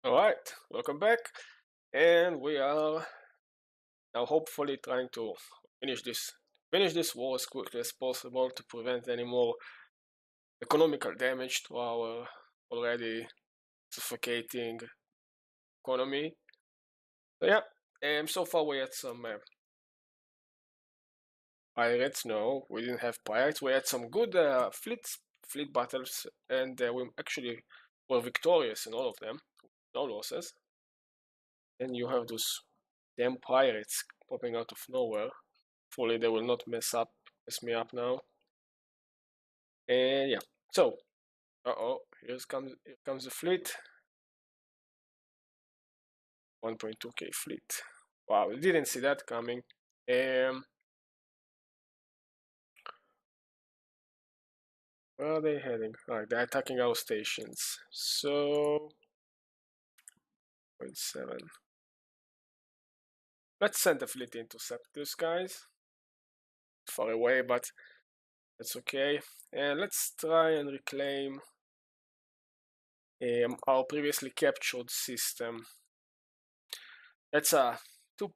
Alright, welcome back. And we are now hopefully trying to finish this war as quickly as possible to prevent any more economical damage to our already suffocating economy. So yeah, so far we had some pirates. No, we didn't have pirates. We had some good fleet battles, and we actually were victorious in all of them, no losses. And you have those damn pirates popping out of nowhere. Hopefully they will not mess me up now. And yeah, so here comes the fleet. 1.2k fleet. Wow, we didn't see that coming. Where are they heading? Alright, they're attacking our stations. So 0.7. Let's send the fleet to intercept these guys. Far away, but that's okay. And let's try and reclaim our previously captured system. That's a 2.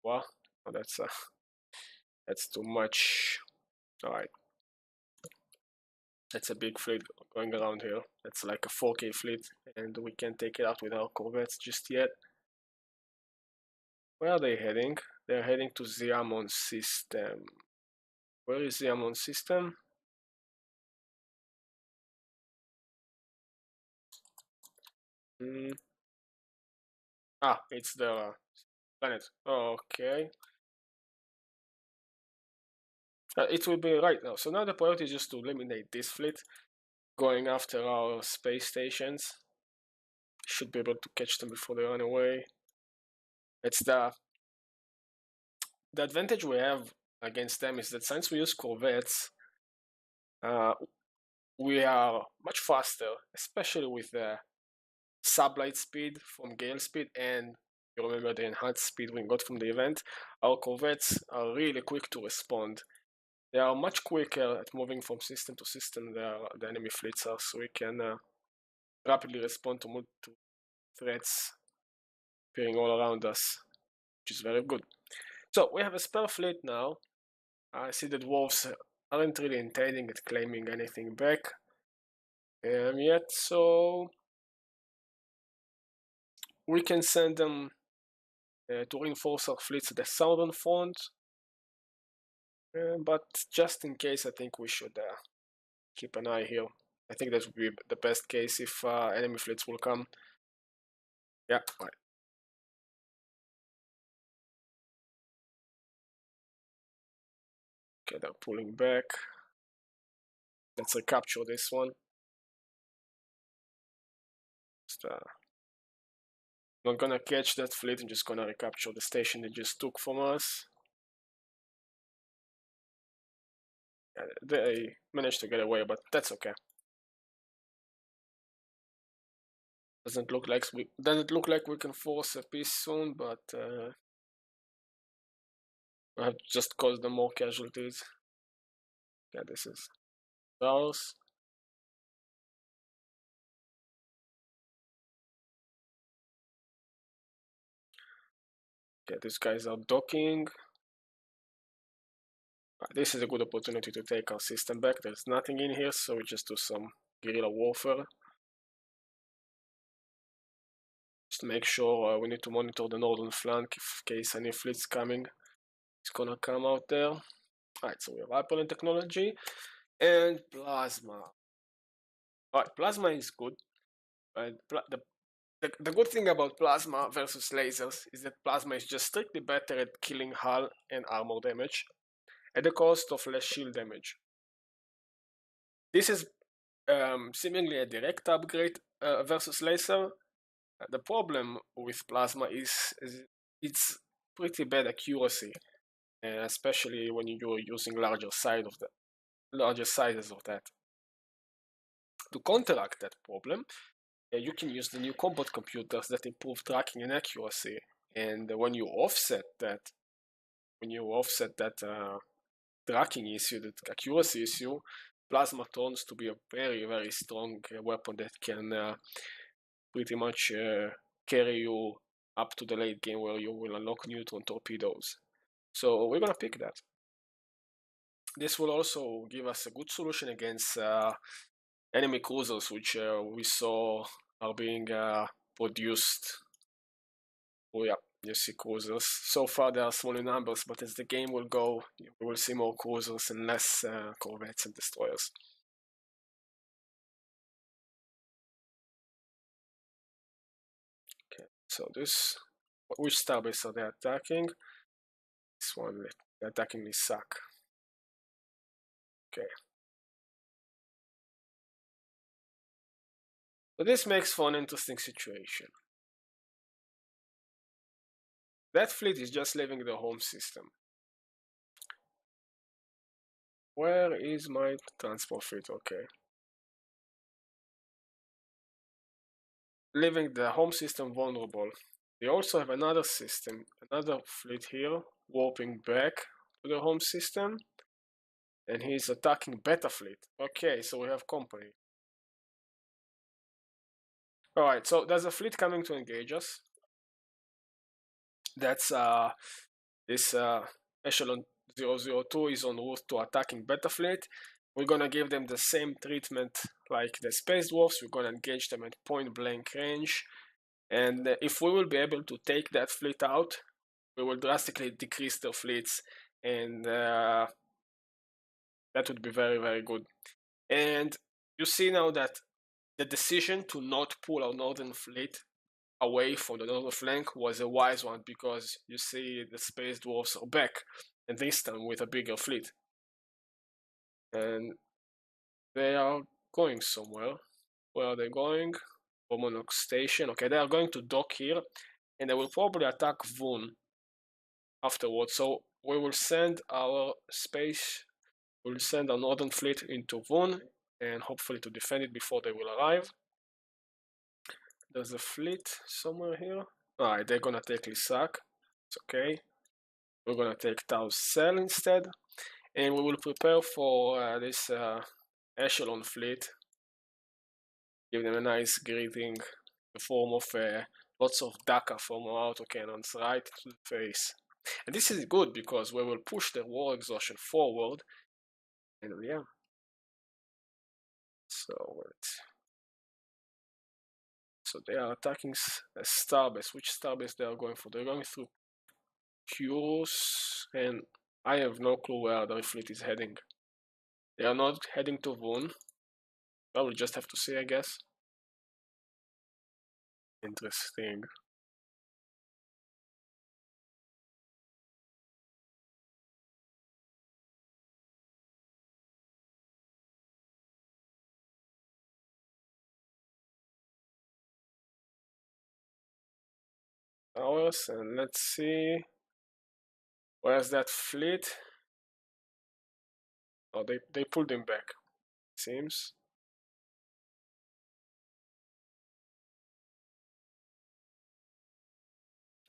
Wow, oh, that's too much. All right, that's a big fleet going around here. That's like a 4k fleet, and we can't take it out with our corvettes just yet. Where are they heading? They're heading to Ziamon system. Where is Ziamon system? It's the planet. Okay. It will be right now. So now the priority is just to eliminate this fleet, going after our space stations. Should be able to catch them before they run away. It's the advantage we have against them is that since we use corvettes, we are much faster, especially with the sublight speed from gale speed, and you remember the enhanced speed we got from the event. Our corvettes are really quick to respond. They are much quicker at moving from system to system than the enemy fleets are, so we can rapidly respond to threats appearing all around us, which is very good. So we have a spare fleet now. I see the dwarves aren't really intending at claiming anything back yet, so we can send them to reinforce our fleets at the southern front. But just in case, I think we should keep an eye here. I think that would be the best case if enemy fleets will come. Yeah, right. Okay, they're pulling back. Let's recapture this one. Just, not gonna catch that fleet, I'm just gonna recapture the station they just took from us. Yeah, they managed to get away, but that's okay. Doesn't look like we can force a peace soon, but we have just caused them more casualties. Yeah, this is ours. Okay, these guys are docking. This is a good opportunity to take our system back. There's nothing in here, so we just do some guerrilla warfare. Just to make sure we need to monitor the northern flank in case any fleet's coming. It's gonna come out there. Alright, so we have hyperlink technology and plasma. Alright, plasma is good. The good thing about plasma versus lasers is that plasma is just strictly better at killing hull and armor damage at the cost of less shield damage. This is seemingly a direct upgrade versus laser. The problem with plasma is its pretty bad accuracy, especially when you're using larger sizes of that. To counteract that problem, you can use the new combat computers that improve tracking and accuracy. And when you offset that tracking issue, that accuracy issue, plasma turns to be a very, very strong weapon that can pretty much carry you up to the late game where you will unlock neutron torpedoes. So we're gonna pick that. This will also give us a good solution against enemy cruisers, which we saw are being produced. Oh yeah, you see cruisers. So far they are small in numbers, but as the game will go, we will see more cruisers and less corvettes and destroyers. Okay, so this, which starbase are they attacking? This one, they're attacking Lisak. Okay. So this makes for an interesting situation. That fleet is just leaving the home system. Where is my transport fleet? Okay. Leaving the home system vulnerable. They also have another system, another fleet here, warping back to the home system. And he's attacking Beta fleet. Okay, so we have company. Alright, so there's a fleet coming to engage us. That's this Echelon 002 is en route to attacking Beta fleet. We're gonna give them the same treatment like the Space Dwarfs. We're gonna engage them at point blank range. And if we will be able to take that fleet out, we will drastically decrease their fleets, and that would be very, very good. And you see now that the decision to not pull our northern fleet away from the northern flank was a wise one, because you see the Space Dwarfs are back, and this time with a bigger fleet. And they are going somewhere. Where are they going? Romanok Station. Okay, they are going to dock here, and they will probably attack Vun afterwards. So we will send our we'll send our northern fleet into Vun, and hopefully to defend it before they will arrive. There's a fleet somewhere here. Alright, they're gonna take Lisak. It's okay. We're gonna take Tao's Cell instead. And we will prepare for this Echelon fleet. Give them a nice greeting in the form of lots of Daka from our autocannons right to the face. And this is good because we will push the war exhaustion forward. And yeah. So they are attacking a starbase. Which starbase they are going for? They're going through Curus, and I have no clue where their fleet is heading. They are not heading to Vun. Well, we just have to see, I guess. Interesting. Ours, and let's see. Where's that fleet? Oh, they pulled him back, seems.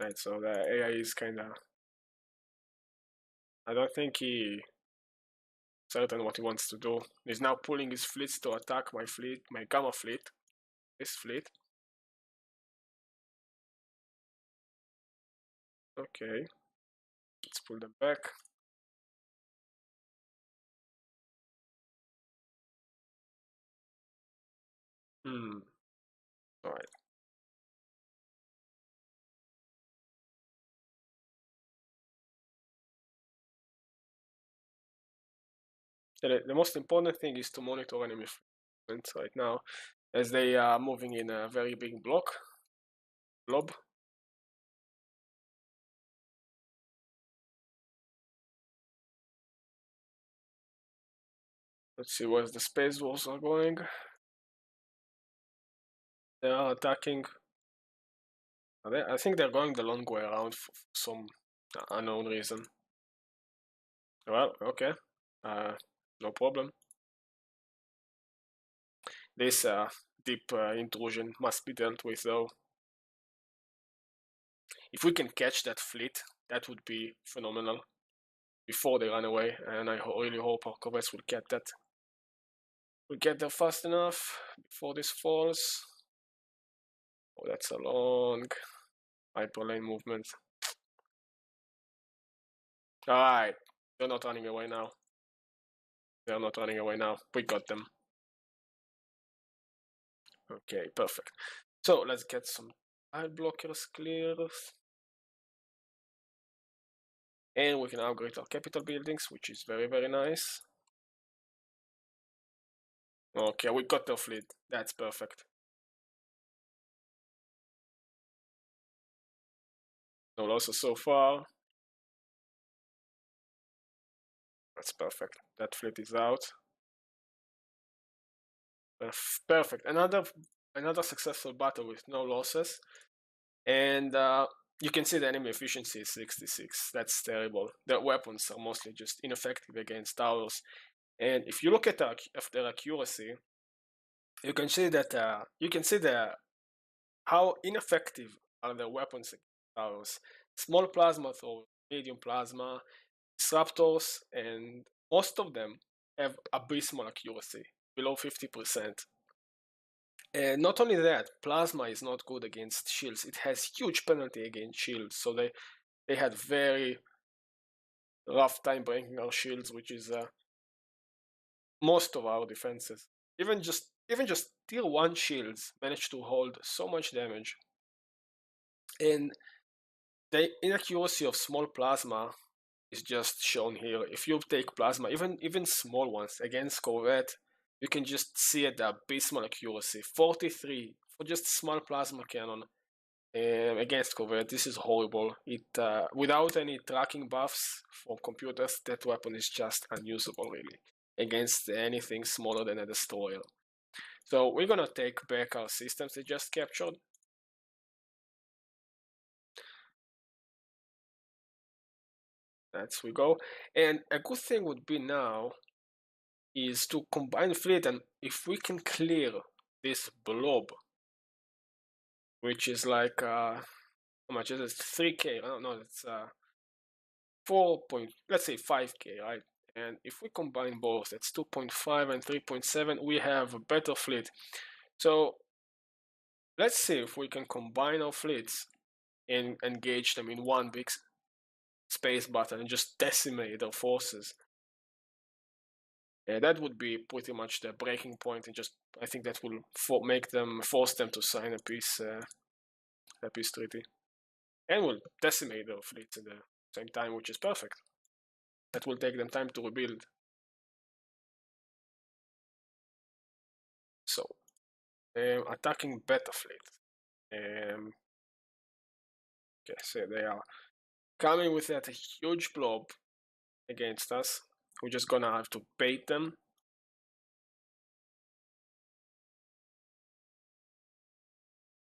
Right, so the AI is kinda... I don't think he certain what he wants to do. He's now pulling his fleets to attack my fleet, my Gamma fleet. This fleet. Okay. Let's pull them back. Alright. The most important thing is to monitor enemy movements right now, as they are moving in a very big blob. Let's see where the Space Wars are going. They are attacking. I think they're going the long way around for some unknown reason. Well, okay. No problem. This deep intrusion must be dealt with, though. If we can catch that fleet, that would be phenomenal before they run away, and I really hope our corvettes will get that. We'll get there fast enough before this falls. that's a long hyperlane movement. Alright, they're not running away now. They're not running away now. We got them. Okay, perfect. So let's get some tile blockers cleared. And we can upgrade our capital buildings, which is very, very nice. Okay, we got the fleet. That's perfect. No losses so far. That's perfect. That fleet is out. Perfect. Another successful battle with no losses. And you can see the enemy efficiency is 66. That's terrible. Their weapons are mostly just ineffective against towers. And if you look at their accuracy, you can see that how ineffective are their weapons against towers. Small plasma or medium plasma, disruptors, and most of them have abysmal accuracy, below 50%. And not only that, plasma is not good against shields. It has huge penalty against shields, so they had very rough time breaking our shields, which is most of our defenses. Even just tier 1 shields managed to hold so much damage. And the inaccuracy of small plasma is just shown here. If you take plasma, even small ones against corvette, you can just see it, the abysmal accuracy. 43 for just small plasma cannon against corvette. This is horrible. It without any tracking buffs from computers, that weapon is just unusable really against anything smaller than a destroyer. So we're gonna take back our systems they just captured. That's we go. And a good thing would be now is to combine fleet, and if we can clear this blob, which is like how much is it? 3k? I don't know. It's 4 point, let's say 5k, right? And if we combine both, it's 2.5 and 3.7. We have a better fleet. So let's see if we can combine our fleets and engage them in one big space battle and just decimate their forces. Yeah, that would be pretty much the breaking point, and just I think that will force them to sign a peace treaty, and will decimate their fleets at the same time, which is perfect. That will take them time to rebuild. So, attacking beta fleet. Okay, so they are coming with that huge blob against us. We're just gonna have to bait them.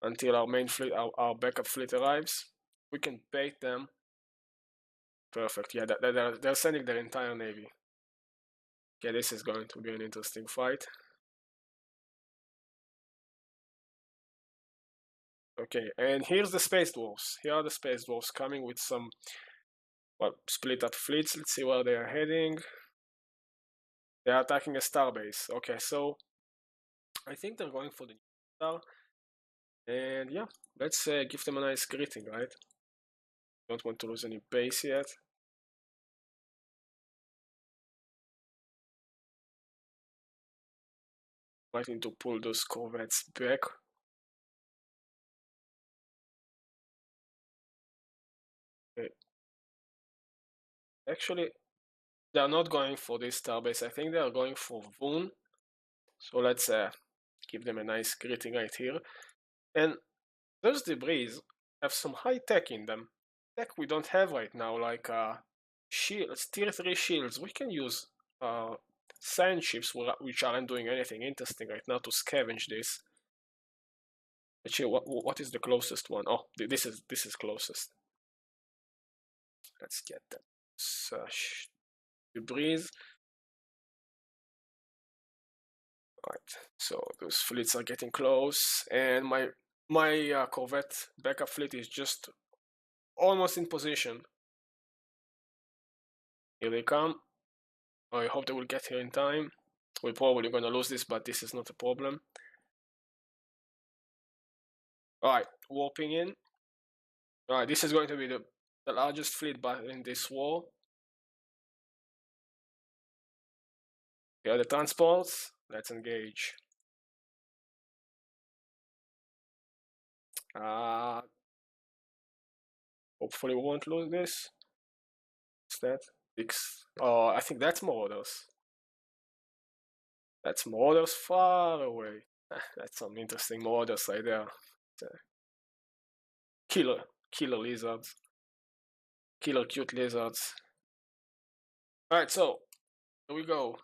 Until our main fleet, our backup fleet arrives. We can bait them. Perfect, yeah, they're sending their entire navy. Okay, this is going to be an interesting fight. Okay, and here's the space dwarfs. Here are the space dwarfs coming with some, well, split up fleets. Let's see where they are heading. They are attacking a star base. Okay, so I think they're going for the star. And yeah, let's give them a nice greeting, right? Don't want to lose any base yet. Might need to pull those corvettes back. Okay. Actually, they are not going for this starbase. I think they are going for Voon. So let's give them a nice greeting right here. And those debris have some high tech in them. Tech we don't have right now, like shields, tier 3 shields. We can use sand ships which aren't doing anything interesting right now to scavenge this. Actually, what is the closest one? Oh, this is closest. Let's get that debris. Right, so those fleets are getting close, and my corvette backup fleet is just almost in position. Here they come. I hope they will get here in time. We're probably gonna lose this, but this is not a problem. Alright, warping in. Alright, this is going to be the largest fleet in this war. Here are the transports. Let's engage. Hopefully we won't lose this. What's that? Oh, I think that's Marauders. That's Marauders far away. That's some interesting Marauders right there. Killer lizards. Killer cute lizards. Alright, so here we go.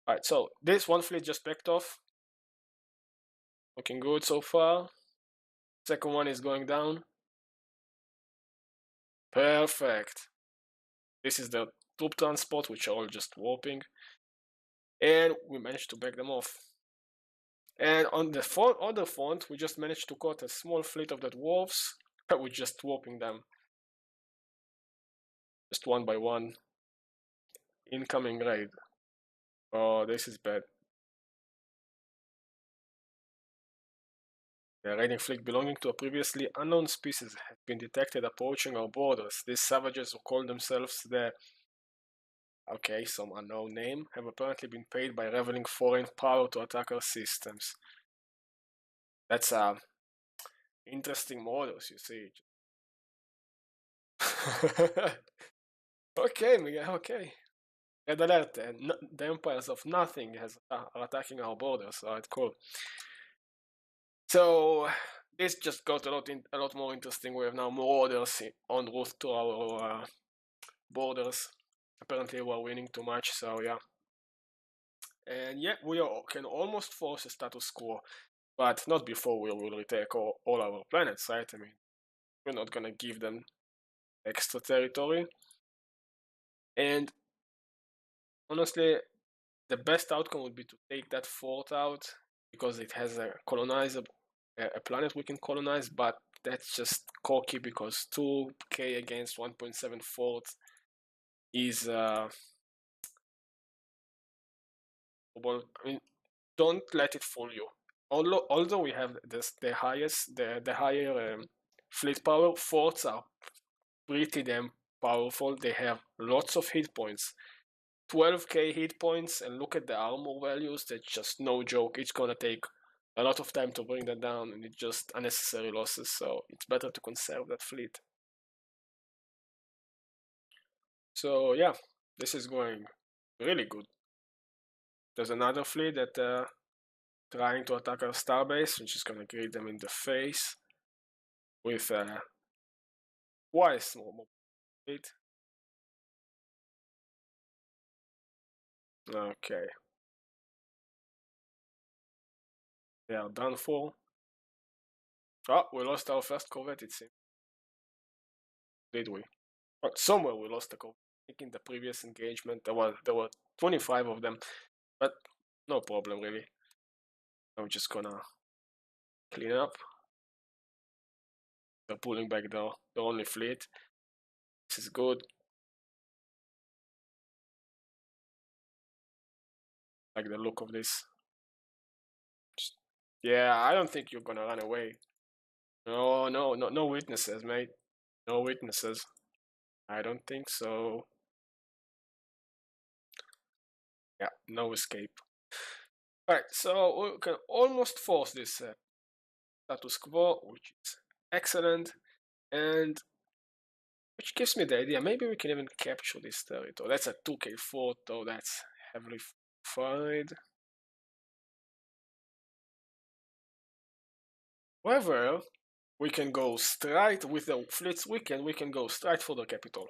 Alright, so this one fleet just backed off. Looking good so far. Second one is going down. Perfect. This is the troop transport, which are all just warping. And we managed to back them off. And on the other front, we just managed to caught a small fleet of the dwarves. We're just warping them. Just one by one. Incoming raid. Oh, this is bad. The raiding fleet belonging to a previously unknown species has been detected approaching our borders. These savages, who call themselves the some unknown name, have apparently been paid by reveling foreign power to attack our systems. That's interesting models, you see. Okay, Miguel, okay. Red alert, the empires of nothing are attacking our borders. Alright, cool. So this just got a lot more interesting. We have now more orders en route to our borders. Apparently we're winning too much, so yeah. And yeah, we can almost force a status quo, but not before we will retake all our planets, right? I mean, we're not gonna give them extra territory. And honestly, the best outcome would be to take that fort out, because it has a planet we can colonize, but that's just cocky, because 2k against 1.7 fort is I mean, don't let it fool you. Although we have the higher fleet power, forts are pretty damn powerful. They have lots of hit points. 12k hit points, and look at the armor values. That's just no joke. It's gonna take a lot of time to bring that down, and it's just unnecessary losses, so it's better to conserve that fleet. So yeah, this is going really good. There's another fleet that trying to attack our starbase, which is gonna greet them in the face with twice more fleet. Okay. They are done for. Oh, we lost our first corvette, it seems. Did we? But somewhere we lost a corvette. I think in the previous engagement there were 25 of them, but no problem really. I'm just gonna clean up. They're pulling back the only fleet. This is good. Like the look of this. Yeah, I don't think you're gonna run away. No witnesses, mate. No witnesses. I don't think so. Yeah, no escape. Alright, so we can almost force this status quo, which is excellent, and which gives me the idea, maybe we can even capture this territory. That's a 2k fort, though that's heavily fortified. However, we can go straight with the fleets we can go straight for the capital.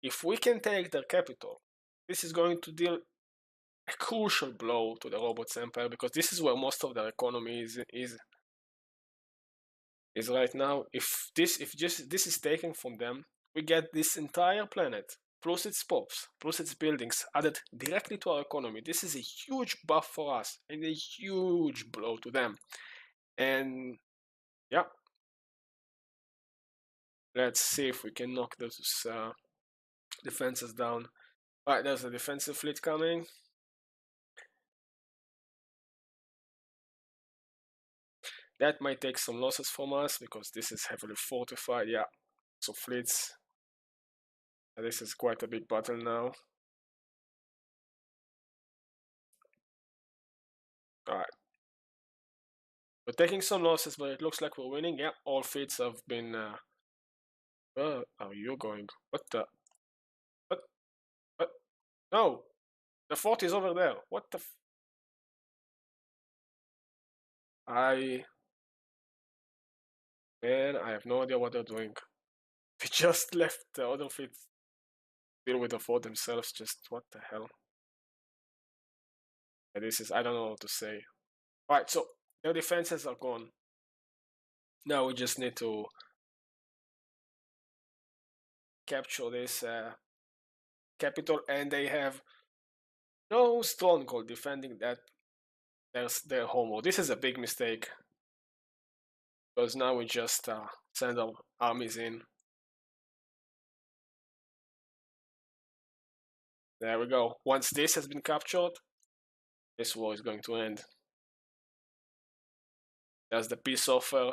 If we can take their capital, this is going to deal a crucial blow to the robots empire, because this is where most of their economy is right now. If this is taken from them, we get this entire planet plus its pops plus its buildings added directly to our economy. This is a huge buff for us and a huge blow to them. And yeah, let's see if we can knock those defenses down. Alright, there's a defensive fleet coming. That might take some losses from us because this is heavily fortified. Yeah, so fleets. This is quite a big battle now. Alright. We're taking some losses, but it looks like we're winning. Yeah, all fleets have been... where are you going? What the... What? What? No! The fort is over there. What the... Man, I have no idea what they're doing. They just left the other fleets deal with the fort themselves. Just what the hell? And this is... I don't know what to say. Alright, so their defenses are gone. Now we just need to capture this capital, and they have no stronghold defending that. There's their homeworld. This is a big mistake because now we just send our armies in. There we go. Once this has been captured, this war is going to end. There's the peace offer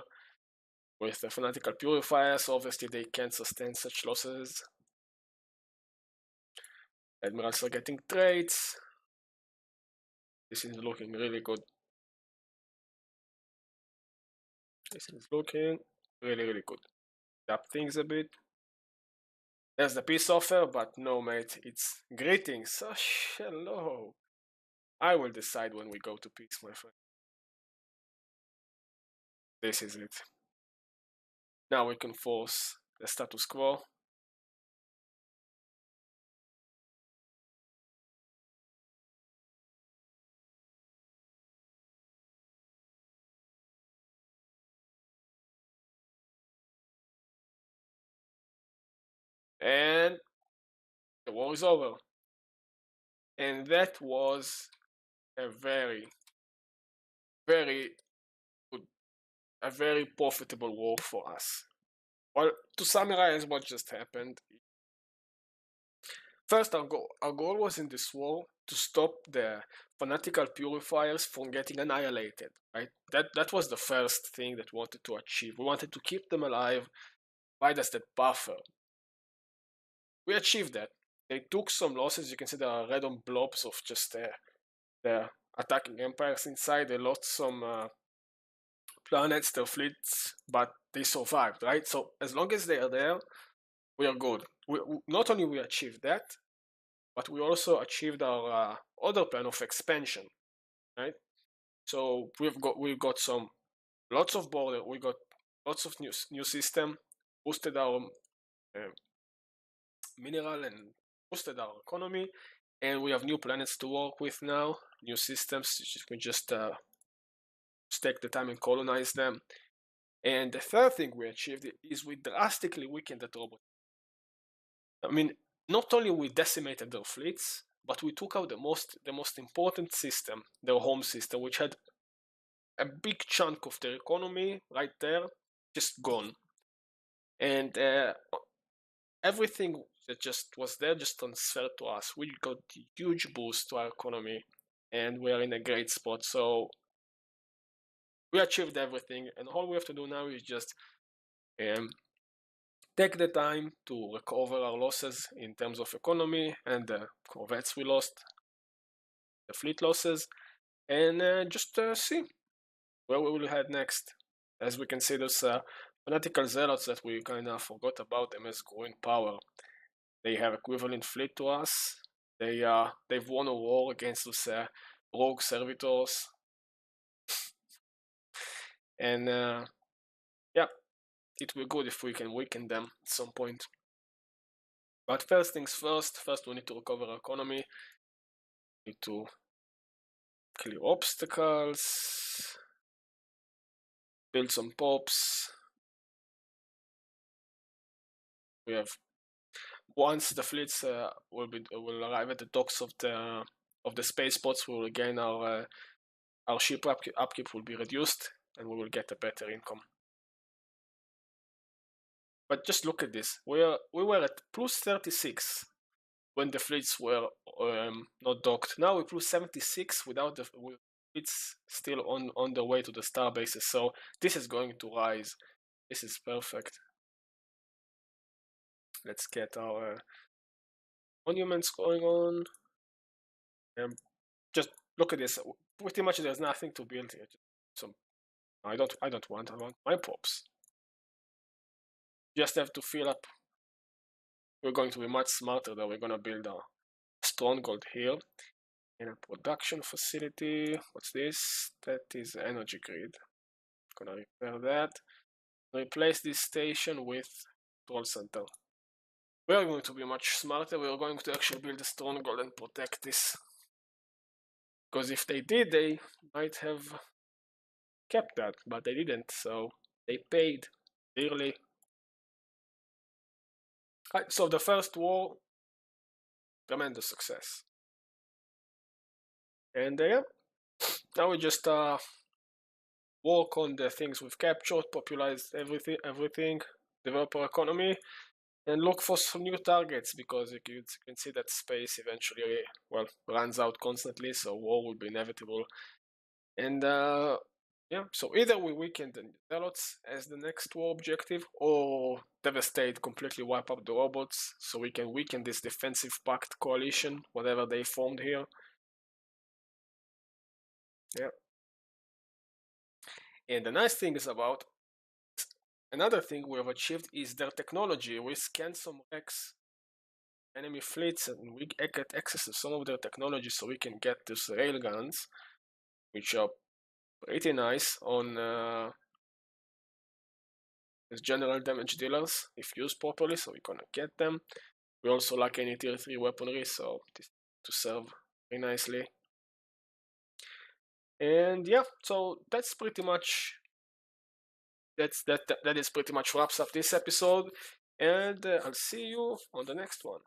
with the fanatical purifiers. Obviously, they can't sustain such losses. Admirals are getting traits. This is looking really good. This is looking really good. Tap things a bit. There's the peace offer, but no, mate, it's greetings. Oh, hello. I will decide when we go to peace, my friend. This is it. Now we can force the status quo. And the war is over. And that was a very good, a very profitable war for us. Well, to summarize what just happened, first our goal was in this war to stop the fanatical purifiers from getting annihilated, right? That was the first thing that we wanted to achieve. We wanted to keep them alive, provide us that buffer. We achieved that. They took some losses. You can see there are red on blobs of just the attacking empires inside. They lost some planets, their fleets, but they survived, right? So as long as they are there, we are good. Not only we achieved that, but we also achieved our other plan of expansion, right? So we've got some lots of border. We got lots of new system, boosted our mineral and boosted our economy, and we have new planets to work with now, new systems. We just take the time and colonize them. And the third thing we achieved is we drastically weakened that robot. I mean, not only we decimated their fleets, but we took out the most important system, their home system, which had a big chunk of their economy right there, just gone. And everything that just was there just transferred to us. We got a huge boost to our economy, and we are in a great spot. So we achieved everything, and all we have to do now is just take the time to recover our losses in terms of economy and the corvettes we lost, the fleet losses, and just see where we will head next. As we can see, those fanatical zealots that we kind of forgot about them as growing power. They have equivalent fleet to us. They've won a war against those rogue servitors, and yeah, it will be good if we can weaken them at some point. But first things first. First, we need to recover our economy. We need to clear obstacles, build some pops. We have once the fleets will arrive at the docks of the spaceports, we will gain our ship upkeep will be reduced, and we will get a better income. But just look at this. We were at plus 36 when the fleets were not docked. Now we're plus 76 without it's still on the way to the star bases, so this is going to rise. This is perfect. Let's get our monuments going on. Just look at this. Pretty much there's nothing to build here. So I don't want. I want my pops. Just have to fill up. We're going to be much smarter though. We're gonna build a stronghold here in a production facility. What's this? That is energy grid. Gonna repair that. Replace this station with control center. We are going to be much smarter. We are going to actually build a stronghold and protect this. Because if they did, they might have kept that, but they didn't, so they paid dearly. So the first war, tremendous success. And yeah, now we just work on the things we've captured, popularize everything, develop our economy, and look for some new targets, because you can see that space eventually, well, runs out constantly, so war will be inevitable. And yeah, so either we weaken the zealots as the next war objective, or devastate, completely wipe up the robots, so we can weaken this defensive pact coalition, whatever they formed here. Yeah. And the nice thing is about another thing we have achieved is their technology. We scanned some enemy fleets, and we get access to some of their technology, so we can get these railguns, which are pretty nice on as general damage dealers if used properly, so we're gonna get them. We also lack any tier 3 weaponry, so this to serve very nicely. And yeah, so that's pretty much that is pretty much wraps up this episode, and I'll see you on the next one.